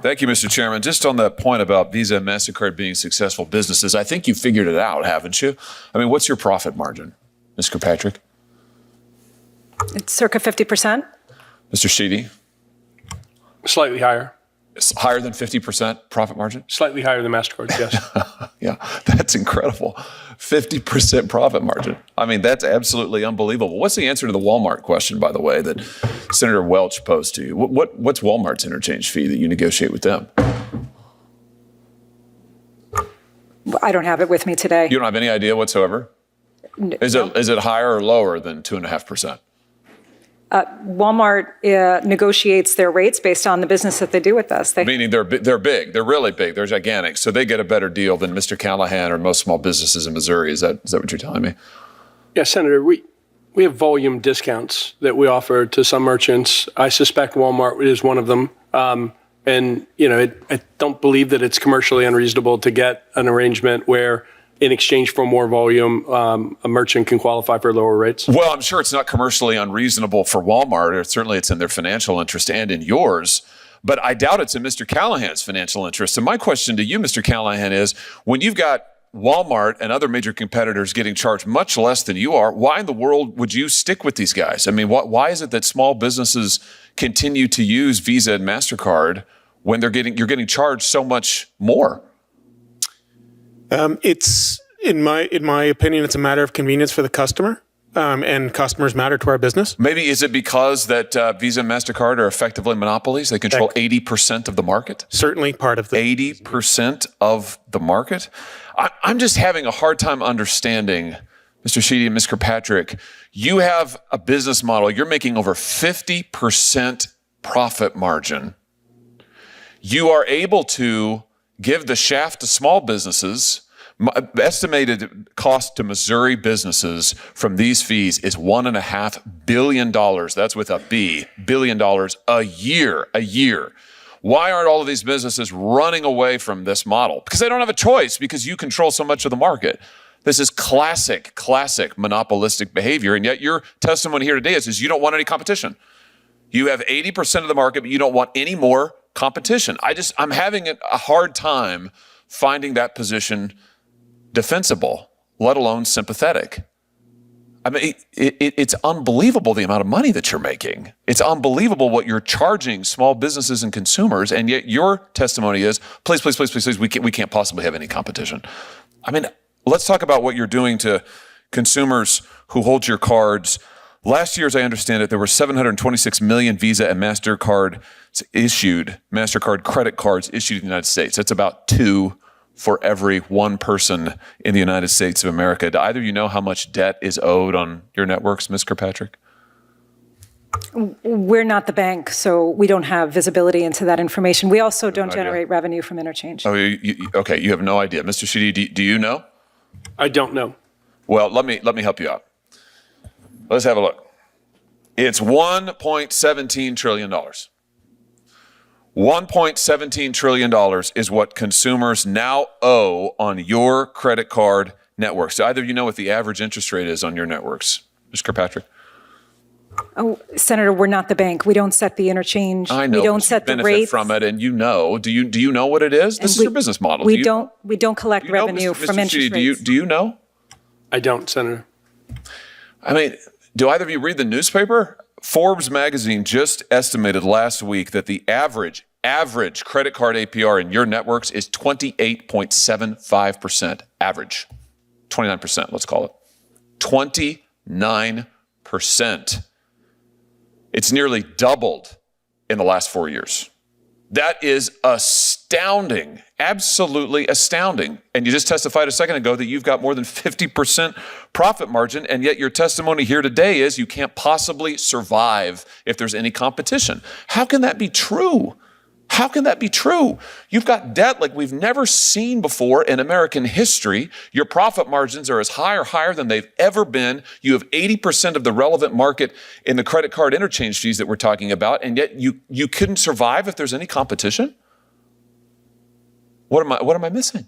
Thank you, Mr. Chairman. Just on that point about Visa and MasterCard being successful businesses, I think you figured it out, haven't you? I mean, what's your profit margin, Ms. Kirkpatrick? It's circa 50%. Mr. Sheedy? Slightly higher. It's higher than 50% profit margin? Slightly higher than MasterCard, yes. Yeah, that's incredible. 50% profit margin. I mean, that's absolutely unbelievable. What's the answer to the Walmart question, by the way, that Senator Welch posed to you? What's Walmart's interchange fee that you negotiate with them? I don't have it with me today. You don't have any idea whatsoever? Is it higher or lower than 2.5%? Walmart negotiates their rates based on the business that they do with us. Meaning they're big, they're really big, they're gigantic, so they get a better deal than Mr. Callahan or most small businesses in Missouri. Is that what you're telling me? Yeah, Senator, we have volume discounts that we offer to some merchants. I suspect Walmart is one of them. And, you know, I don't believe that it's commercially unreasonable to get an arrangement where in exchange for more volume, a merchant can qualify for lower rates? Well, I'm sure it's not commercially unreasonable for Walmart, or certainly it's in their financial interest and in yours, but I doubt it's in Mr. Callahan's financial interest. And my question to you, Mr. Callahan, is when you've got Walmart and other major competitors getting charged much less than you are, why in the world would you stick with these guys? I mean, why is it that small businesses continue to use Visa and MasterCard when you're getting charged so much more? It's in my opinion, it's a matter of convenience for the customer, and customers matter to our business. Maybe is it because that Visa and MasterCard are effectively monopolies? They control 80% of the market? Certainly part of the 80% of the market? I'm just having a hard time understanding, Mr. Sheedy and Ms. Kirkpatrick, you have a business model. You're making over 50% profit margin. You are able to give the shaft to small businesses. Estimated cost to Missouri businesses from these fees is $1.5 billion. That's with a B, billion dollars a year. Why aren't all of these businesses running away from this model? Because they don't have a choice, because you control so much of the market. This is classic monopolistic behavior. And yet your testimony here today is you don't want any competition. You have 80% of the market, but you don't want any more competition. I'm having a hard time finding that position defensible, let alone sympathetic. I mean, it's unbelievable the amount of money that you're making. It's unbelievable what you're charging small businesses and consumers, and yet your testimony is, please, we can't possibly have any competition. I mean, let's talk about what you're doing to consumers who hold your cards. Last year, as I understand it, there were 726 million Visa and MasterCard credit cards issued in the United States. That's about 2 for every 1 person in the United States of America. Do either of you know how much debt is owed on your networks, Ms. Kirkpatrick? We're not the bank, so we don't have visibility into that information. We also don't generate revenue from interchange. Oh, okay, you have no idea. Mr. Sheedy, do you know? I don't know. Well, let me help you out. Let's have a look. It's $1.17 trillion. $1.17 trillion is what consumers now owe on your credit card networks. Do either of you know what the average interest rate is on your networks? Mr. Kirkpatrick? Oh, Senator, we're not the bank. We don't set the interchange. I know, we don't set the rates from it, and you know. Do you know what it is? This is your business model. We don't collect revenue from interest rates. Do you know? I don't, Senator. I mean, do either of you read the newspaper? Forbes magazine just estimated last week that the average credit card APR in your networks is 28.75%. Average. 29%, let's call it. 29%. It's nearly doubled in the last 4 years. That is astounding, absolutely astounding. And you just testified a second ago that you've got more than 50% profit margin, and yet your testimony here today is you can't possibly survive if there's any competition. How can that be true? How can that be true? You've got debt like we've never seen before in American history. Your profit margins are as high or higher than they've ever been. You have 80% of the relevant market in the credit card interchange fees that we're talking about, and yet you couldn't survive if there's any competition? What am I missing?